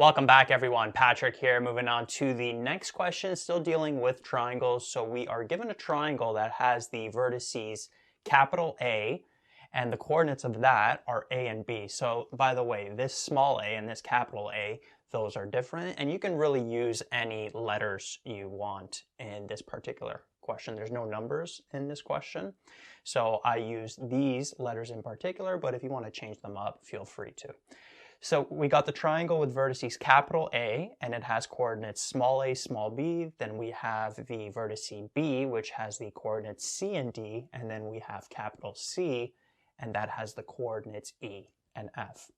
Welcome back, everyone. Patrick here, moving on to the next question, still dealing with triangles. So we are given a triangle that has the vertices capital A, and the coordinates of that are A and B. So by the way, this small a and this capital A, those are different, and you can really use any letters you want in this particular question. There's no numbers in this question, so I use these letters in particular, but if you want to change them up, feel free to. So we got the triangle with vertices capital A, and it has coordinates small a, small b. Then we have the vertice B, which has the coordinates C and D, and then we have capital C, and that has the coordinates E and F.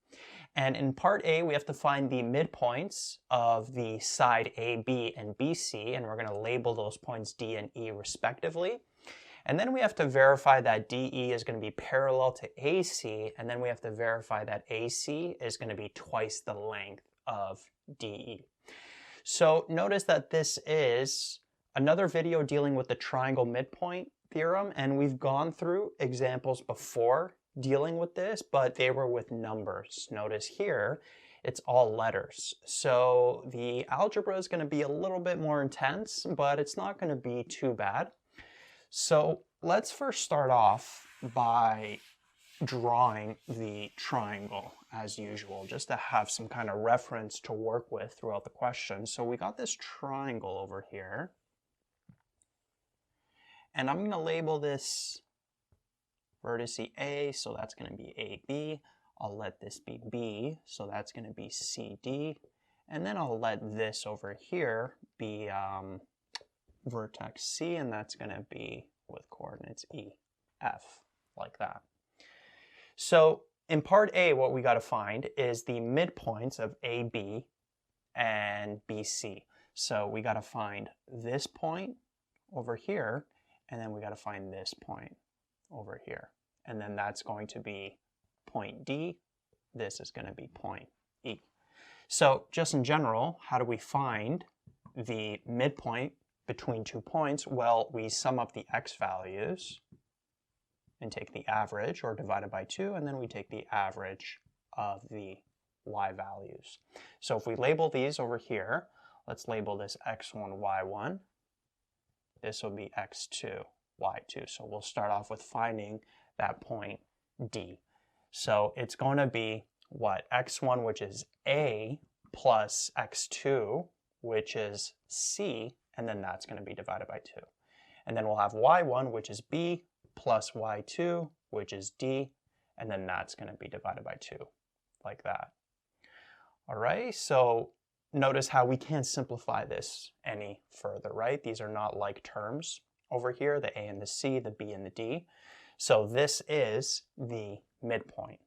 And in part A, we have to find the midpoints of the side AB and BC, and we're going to label those points D and E respectively. And then we have to verify that DE is going to be parallel to AC, and then we have to verify that AC is going to be twice the length of DE. So notice that this is another video dealing with the triangle midpoint theorem, and we've gone through examples before dealing with this, but they were with numbers. Notice here, it's all letters. So the algebra is going to be a little bit more intense, but it's not going to be too bad. So let's first start off by drawing the triangle as usual, just to have some kind of reference to work with throughout the question. So we got this triangle over here, and I'm going to label this vertice A, so that's going to be AB. I'll let this be B, so that's going to be CD. And then I'll let this over here be vertex C, and that's going to be with coordinates E, F, like that. So in part A, what we got to find is the midpoints of AB and BC. So we got to find this point over here, and then we got to find this point over here. And then that's going to be point D. This is going to be point E. So just in general, how do we find the midpoint between 2 points? Well, we sum up the x values and take the average, or divide it by 2, and then we take the average of the y values. So if we label these over here, let's label this x1, y1. This will be x2, y2. So we'll start off with finding that point D. So it's going to be what? x1, which is A, plus x2, which is C, and then that's going to be divided by 2. And then we'll have y1, which is B, plus y2, which is D, and then that's going to be divided by 2, like that. All right, so notice how we can't simplify this any further, right? These are not like terms over here, the A and the C, the B and the D. So this is the midpoint.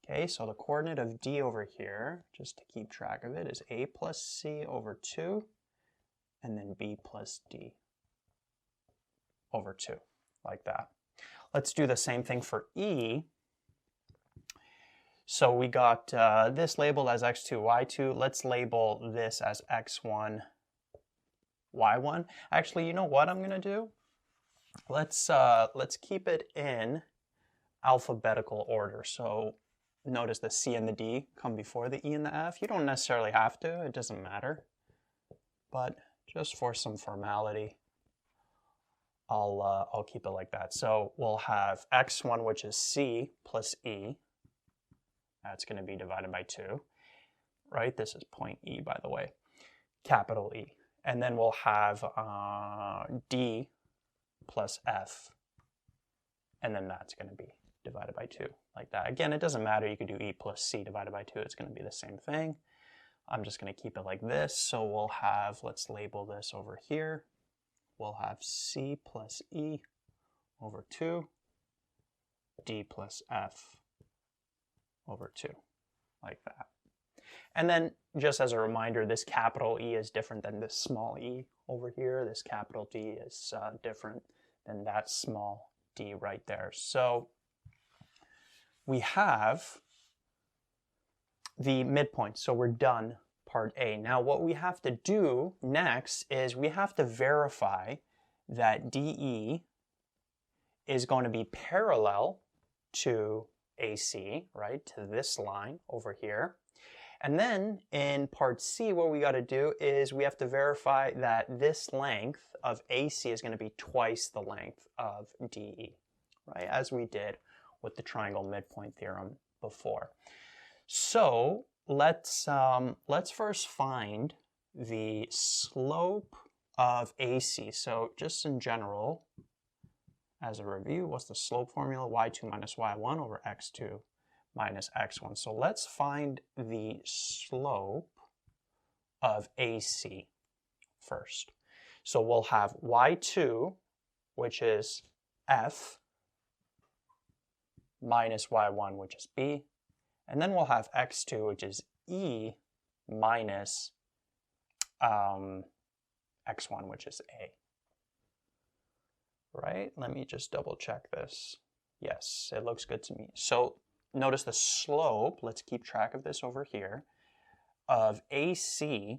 Okay, so the coordinate of D over here, just to keep track of it, is A plus C over 2, and then B plus D over 2, like that. Let's do the same thing for E. So we got this labeled as x2, y2. Let's label this as x1, y1. Actually, you know what I'm going to do? Let's keep it in alphabetical order. So notice the C and the D come before the E and the F. You don't necessarily have to. It doesn't matter. But just for some formality, I'll keep it like that. So we'll have x1, which is C, plus E. That's going to be divided by 2, right? This is point E, by the way, capital E. And then we'll have D plus F, and then that's going to be divided by 2, like that. Again, it doesn't matter. You could do E plus C divided by 2. It's going to be the same thing. I'm just going to keep it like this. So we'll have, let's label this over here. We'll have C plus E over 2, D plus F over 2, like that. And then just as a reminder, this capital E is different than this small e over here. This capital D is different than that small d right there. So we have the midpoint. So we're done part A. Now what we have to do next is we have to verify that DE is going to be parallel to AC, right, to this line over here. And then in part C, what we got to do is we have to verify that this length of AC is going to be twice the length of DE, right? As we did with the triangle midpoint theorem before. So let's first find the slope of AC. So just in general, as a review, what's the slope formula? y2 minus y1 over x2 minus x1. So let's find the slope of AC first. So we'll have y2, which is f, minus y1, which is b, and then we'll have x2, which is e, minus x1, which is a. Right? Let me just double check this. Yes, it looks good to me. So notice the slope, let's keep track of this over here, of AC,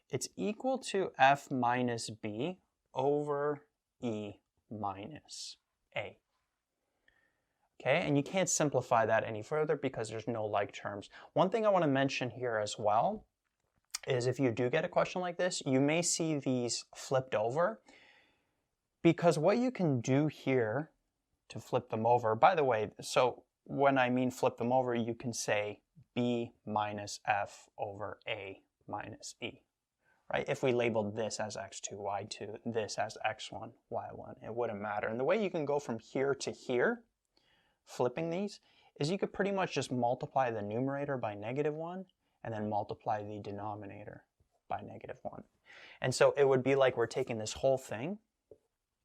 it's equal to f minus b over e minus a. Okay, and you can't simplify that any further because there's no like terms. One thing I want to mention here as well is if you do get a question like this, you may see these flipped over, because what you can do here to flip them over, by the way, so when I mean flip them over, you can say b minus f over a minus e, right? If we labeled this as x2, y2, this as x1, y1, it wouldn't matter. And the way you can go from here to here, flipping these, is you could pretty much just multiply the numerator by -1 and then multiply the denominator by -1. And so it would be like we're taking this whole thing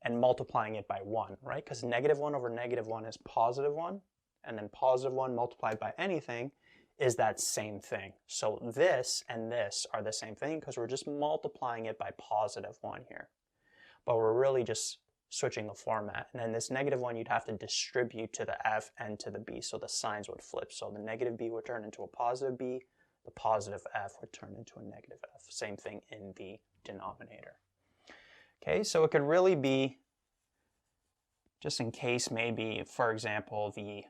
and multiplying it by 1, right? Because -1 over -1 is +1, and then +1 multiplied by anything is that same thing. So this and this are the same thing because we're just multiplying it by +1 here. But we're really just switching the format. And then this -1 you'd have to distribute to the f and to the b, so the signs would flip. So the -b would turn into a +b, the positive f would turn into a -f. Same thing in the denominator. Okay, so it could really be, just in case maybe, for example, the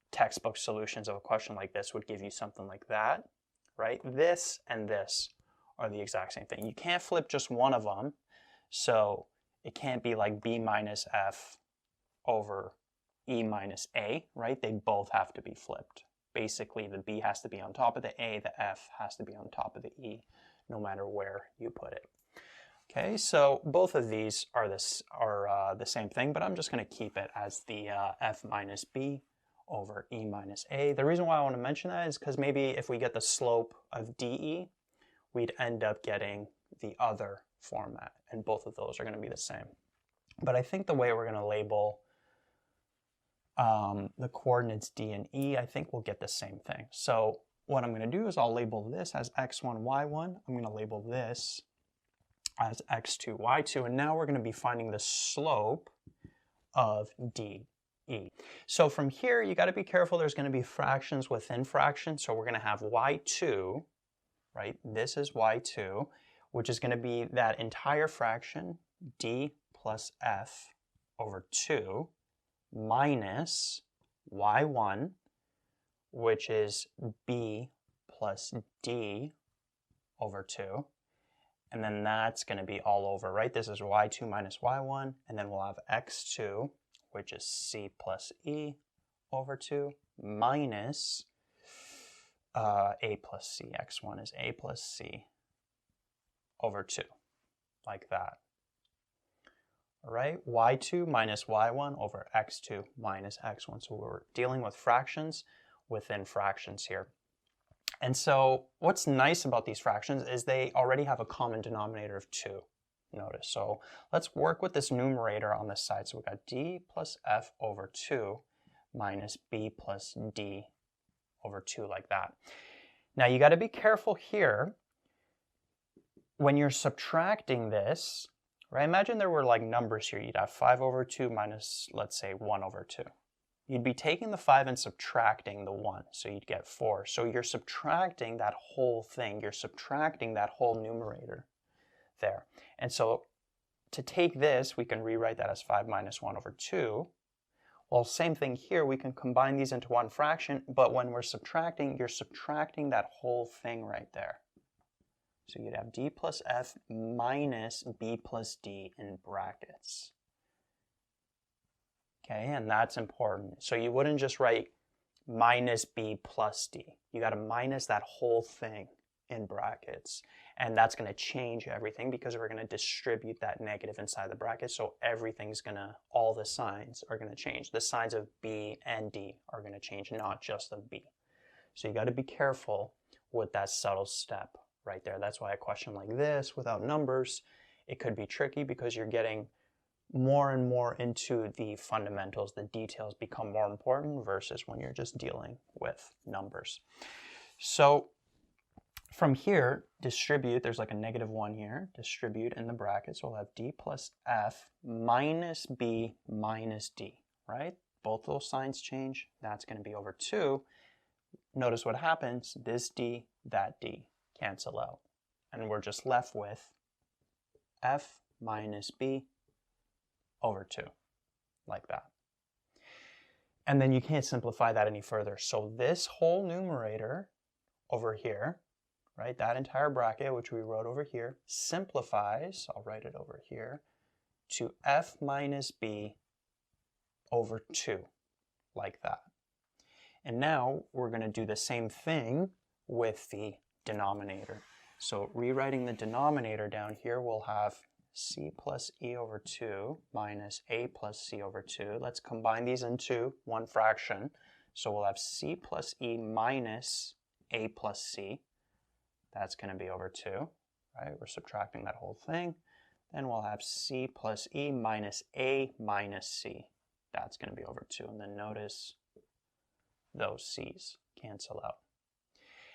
textbook solutions of a question like this would give you something like that, right? This and this are the exact same thing. You can't flip just one of them, so it can't be like b minus f over e minus a, right? They both have to be flipped. Basically, the b has to be on top of the a, the f has to be on top of the e, no matter where you put it. Okay, so both of these are the same thing, but I'm just going to keep it as the f minus b over e minus a. The reason why I want to mention that is because maybe if we get the slope of DE, we'd end up getting the other format, and both of those are going to be the same. But I think the way we're going to label the coordinates D and E, I think we'll get the same thing. So what I'm going to do is I'll label this as x1, y1. I'm going to label this as x2, y2, and now we're going to be finding the slope of DE. So from here, you got to be careful. There's going to be fractions within fractions. So we're going to have y2, right? This is y2, which is going to be that entire fraction, d plus f over 2, minus y1, which is b plus d over 2. And then that's going to be all over, right? This is y2 minus y1, and then we'll have x2, which is c plus e over 2, minus a plus c. x1 is a plus c over 2, like that. All right, y2 minus y1 over x2 minus x1. So we're dealing with fractions within fractions here. And so what's nice about these fractions is they already have a common denominator of 2, notice. So let's work with this numerator on this side. So we've got d plus f over 2 minus b plus d over 2, like that. Now you got to be careful here when you're subtracting this, right? Imagine there were like numbers here. You'd have 5 over 2 minus, let's say, 1 over 2. You'd be taking the 5 and subtracting the 1, so you'd get 4. So you're subtracting that whole thing. You're subtracting that whole numerator there. And so to take this, we can rewrite that as 5 minus 1 over 2, Well, same thing here. We can combine these into one fraction, but when we're subtracting, you're subtracting that whole thing right there. So you'd have d plus f minus b plus d in brackets. Okay, and that's important. So you wouldn't just write minus b plus d. You got to minus that whole thing in brackets. And that's going to change everything because we're going to distribute that negative inside the bracket. So everything's going to, all the signs are going to change. The signs of b and d are going to change, not just of b. So you got to be careful with that subtle step right there. That's why a question like this without numbers, it could be tricky because you're getting more and more into the fundamentals. The details become more important versus when you're just dealing with numbers. So from here, distribute, there's like a -1 here, distribute in the brackets, so we'll have d plus f minus b minus d, right? Both those signs change, that's going to be over 2. Notice what happens, this d, that d cancel out. And we're just left with f minus b over 2, like that. And then you can't simplify that any further. So this whole numerator over here, right, that entire bracket, which we wrote over here, simplifies, I'll write it over here, to f minus b over 2, like that. And now we're going to do the same thing with the denominator. So rewriting the denominator down here, we'll have c plus e over 2 minus a plus c over 2. Let's combine these into one fraction. So we'll have c plus e minus a plus c. That's going to be over 2, right? We're subtracting that whole thing. Then we'll have c plus e minus a minus c. That's going to be over 2. And then notice those c's cancel out.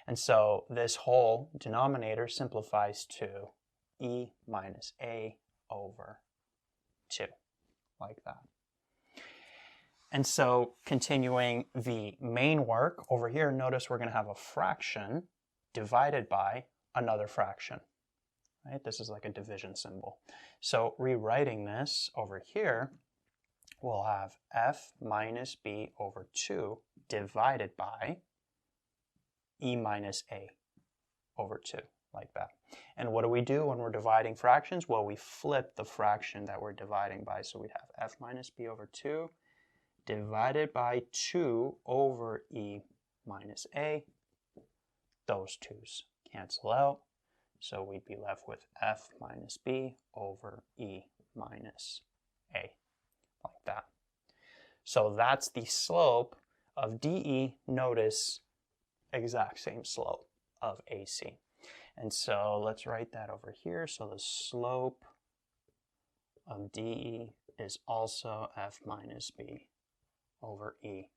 And so this whole denominator simplifies to e minus a over 2, like that. And so continuing the main work over here, notice we're going to have a fraction divided by another fraction, right? This is like a division symbol. So rewriting this over here, we'll have f minus b over 2 divided by e minus a over 2, like that. And what do we do when we're dividing fractions? Well, we flip the fraction that we're dividing by. So we'd have f minus b over 2 divided by 2 over e minus a. Those 2's cancel out. So we'd be left with f minus b over e minus a, like that. So that's the slope of DE. Notice exact same slope of AC. And so let's write that over here. So the slope of DE is also f minus b over e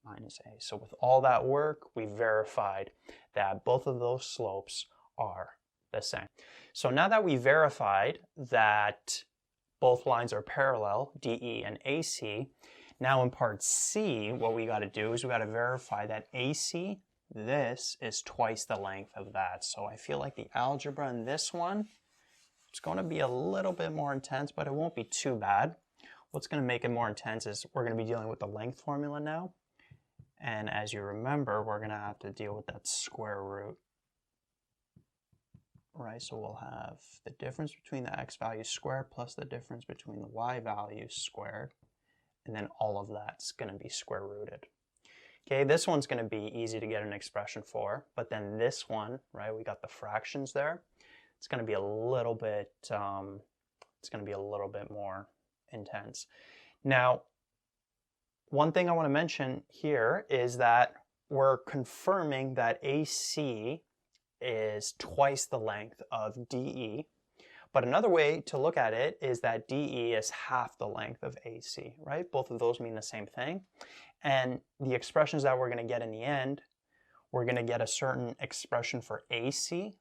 minus a. So with all that work, we verified that both of those slopes are the same. So now that we verified that both lines are parallel, DE and AC, now in part C, what we got to do is we got to verify that AC, this is twice the length of that. So I feel like the algebra in this one, it's going to be a little bit more intense, but it won't be too bad. What's going to make it more intense is we're going to be dealing with the length formula now. And as you remember, we're going to have to deal with that square root. Right, so we'll have the difference between the x value squared plus the difference between the y value squared. And then all of that's going to be square rooted. Okay, this one's going to be easy to get an expression for, but then this one, right, we got the fractions there. It's going to be a little bit, more intense. Now, one thing I want to mention here is that we're confirming that AC is twice the length of DE. But another way to look at it is that DE is half the length of AC, right? Both of those mean the same thing. And the expressions that we're going to get in the end, we're going to get a certain expression for AC,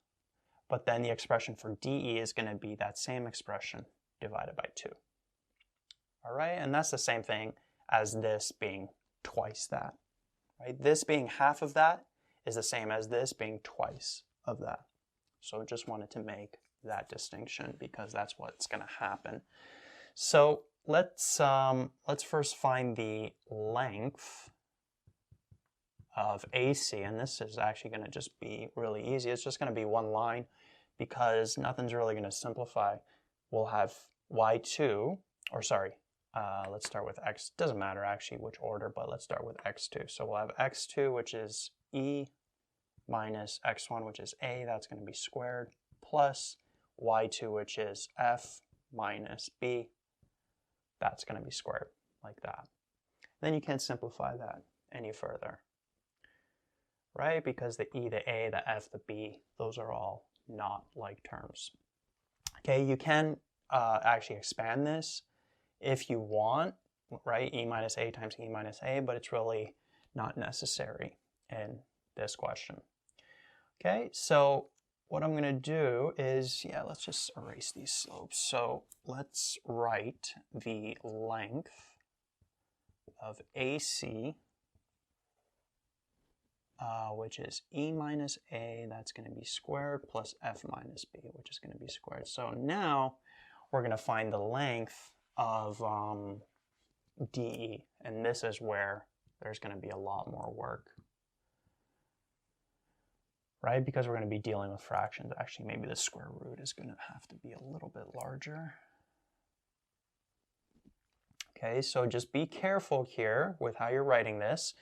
but then the expression for DE is going to be that same expression divided by 2. All right, and that's the same thing as this being twice that, right? This being half of that is the same as this being twice of that. So I just wanted to make that distinction because that's what's going to happen. So let's first find the length of AC, and this is actually going to just be really easy. It's just going to be one line because nothing's really going to simplify. We'll have y2, or sorry, let's start with x. Doesn't matter actually which order, but let's start with x2. So we'll have x2, which is E minus x1, which is A, that's going to be squared, plus y2, which is F minus B, that's going to be squared, like that. Then you can't simplify that any further, right? Because the E, the A, the F, the B, those are all not like terms. Okay, you can actually expand this if you want, right? E minus A times E minus A, but it's really not necessary in this question. Okay, so what I'm going to do is, yeah, let's just erase these slopes. So let's write the length of AC, which is E minus A, that's going to be squared, plus F minus B, which is going to be squared. So now we're going to find the length of DE, and this is where there's going to be a lot more work, right? Because we're going to be dealing with fractions. Actually, maybe the square root is going to have to be a little bit larger. Okay, so just be careful here with how you're writing this.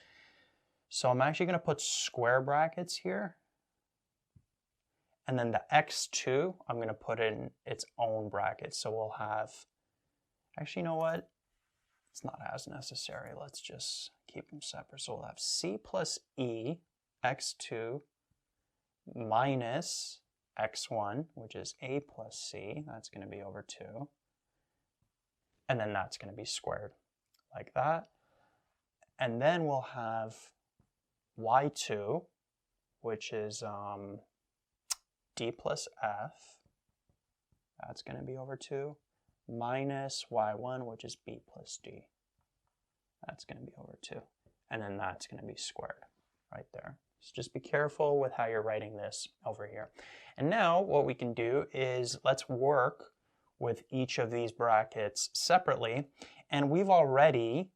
So I'm actually going to put square brackets here. And then the x2, I'm going to put in its own bracket. So we'll have, actually, you know what? It's not as necessary. Let's just keep them separate. So we'll have c plus e x2 minus x1, which is a plus c. That's going to be over 2. And then that's going to be squared like that. And then we'll have y2, which is d plus f. That's going to be over 2. Minus y1, which is b plus d. That's going to be over 2. And then that's going to be squared right there. So just be careful with how you're writing this over here. And now what we can do is let's work with each of these brackets separately. And we've already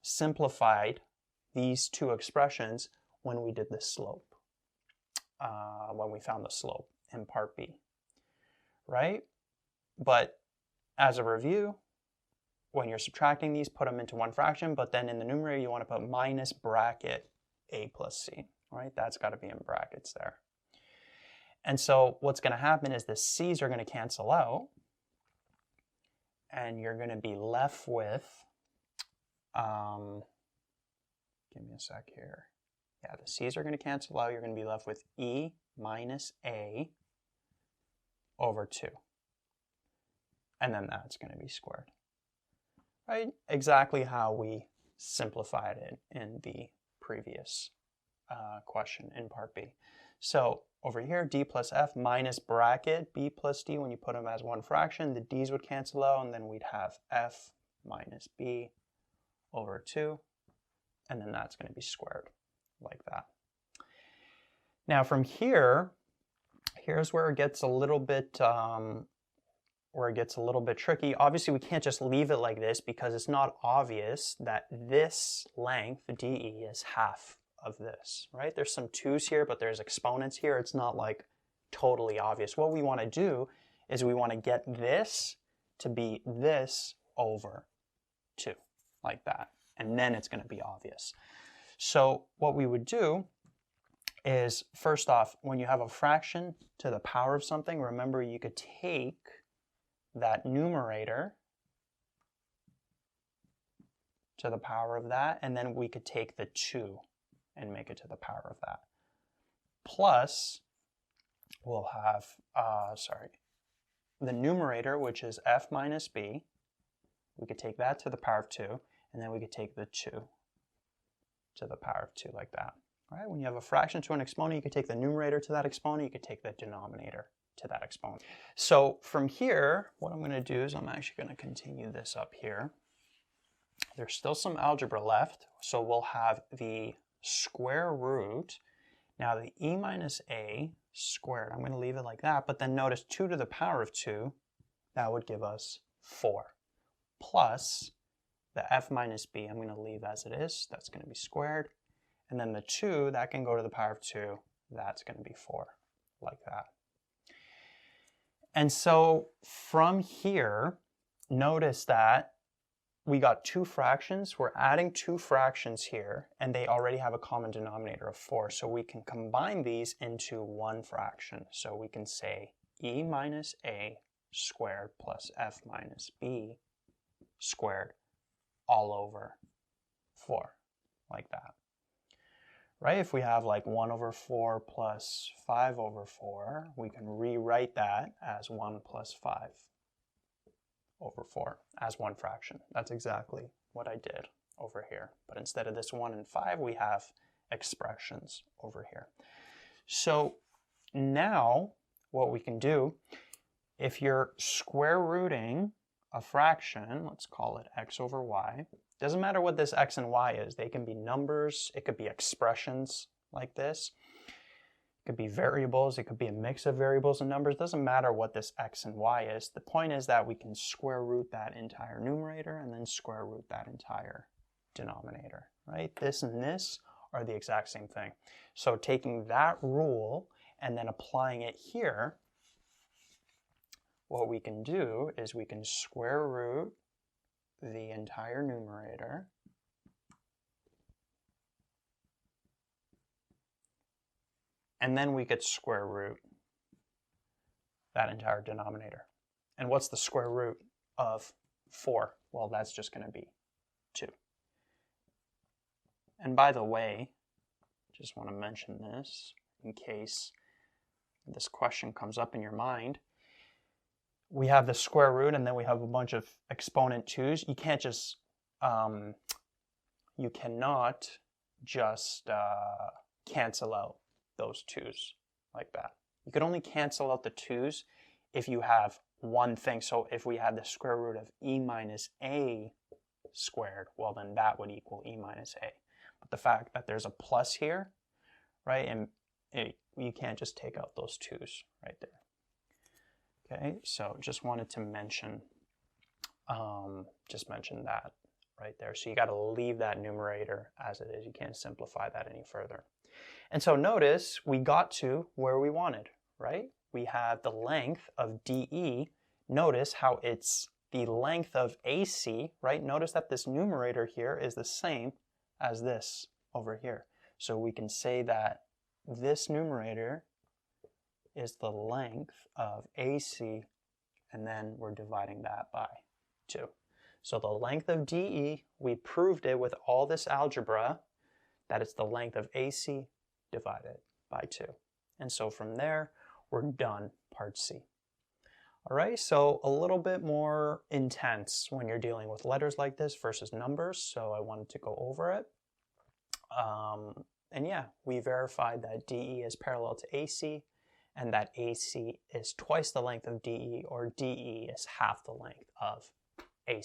simplified these two expressions when we did the slope, when we found the slope in part B, right? But as a review, when you're subtracting these, put them into one fraction, but then in the numerator, you want to put minus bracket a plus c, right? That's got to be in brackets there. And so what's going to happen is the c's are going to cancel out, and you're going to be left with, give me a sec here. Yeah, the c's are going to cancel out. You're going to be left with e minus a over 2. And then that's going to be squared, right? Exactly how we simplified it in the previous question in part B. So over here, d plus f minus bracket b plus d, when you put them as one fraction, the d's would cancel out, and then we'd have f minus b over 2, and then that's going to be squared like that. Now from here, here's where it gets a little bit tricky. Obviously, we can't just leave it like this because it's not obvious that this length, DE, is half of this, right? There's some 2's here, but there's exponents here. It's not like totally obvious. What we want to do is we want to get this to be this over 2, like that. And then it's going to be obvious. So what we would do is, first off, when you have a fraction to the power of something, remember you could take that numerator to the power of that, and then we could take the 2 and make it to the power of that. Plus, we'll have, the numerator, which is f minus b. We could take that to the power of 2, and then we could take the 2 to the power of 2 like that. All right? When you have a fraction to an exponent, you could take the numerator to that exponent, you could take the denominator to that exponent. So from here, what I'm going to do is I'm actually going to continue this up here. There's still some algebra left, so we'll have the square root. Now the e minus a squared, I'm going to leave it like that, but then notice 2 to the power of 2, that would give us 4. plus the f minus b, I'm going to leave as it is, that's going to be squared, and then the 2, that can go to the power of 2, that's going to be 4, like that. And so from here, notice that we got 2 fractions, we're adding 2 fractions here, and they already have a common denominator of 4, so we can combine these into one fraction. So we can say e minus a squared plus f minus b squared all over 4, like that. Right? If we have like 1 over 4 plus 5 over 4, we can rewrite that as 1 plus 5 over 4 as one fraction. That's exactly what I did over here. But instead of this 1 and 5, we have expressions over here. So now what we can do, if you're square rooting a fraction, let's call it x over y, doesn't matter what this x and y is. They can be numbers, it could be expressions like this. It could be variables, it could be a mix of variables and numbers. It doesn't matter what this x and y is. The point is that we can square root that entire numerator and then square root that entire denominator, right? This and this are the exact same thing. So taking that rule and then applying it here, what we can do is we can square root the entire numerator and then we could square root that entire denominator. And what's the square root of 4? Well, that's just going to be 2. And by the way, just want to mention this in case this question comes up in your mind. We have the square root and then we have a bunch of exponent 2's. You can't just, you cannot just cancel out those 2's like that. You could only cancel out the 2's if you have one thing. So if we had the square root of e minus a squared, well then that would equal e minus a. But the fact that there's a plus here, right, and you can't just take out those 2's right there. Okay, so just wanted to mention, that right there. So you got to leave that numerator as it is. You can't simplify that any further. And so notice we got to where we wanted, right? We have the length of DE. Notice how it's the length of AC, right? Notice that this numerator here is the same as this over here. So we can say that this numerator is the length of AC, and then we're dividing that by 2. So the length of DE, we proved it with all this algebra, that it's the length of AC divided by 2. And so from there, we're done part C. All right, so a little bit more intense when you're dealing with letters like this versus numbers, so I wanted to go over it. And yeah, we verified that DE is parallel to AC, and that AC is twice the length of DE, or DE is half the length of AC.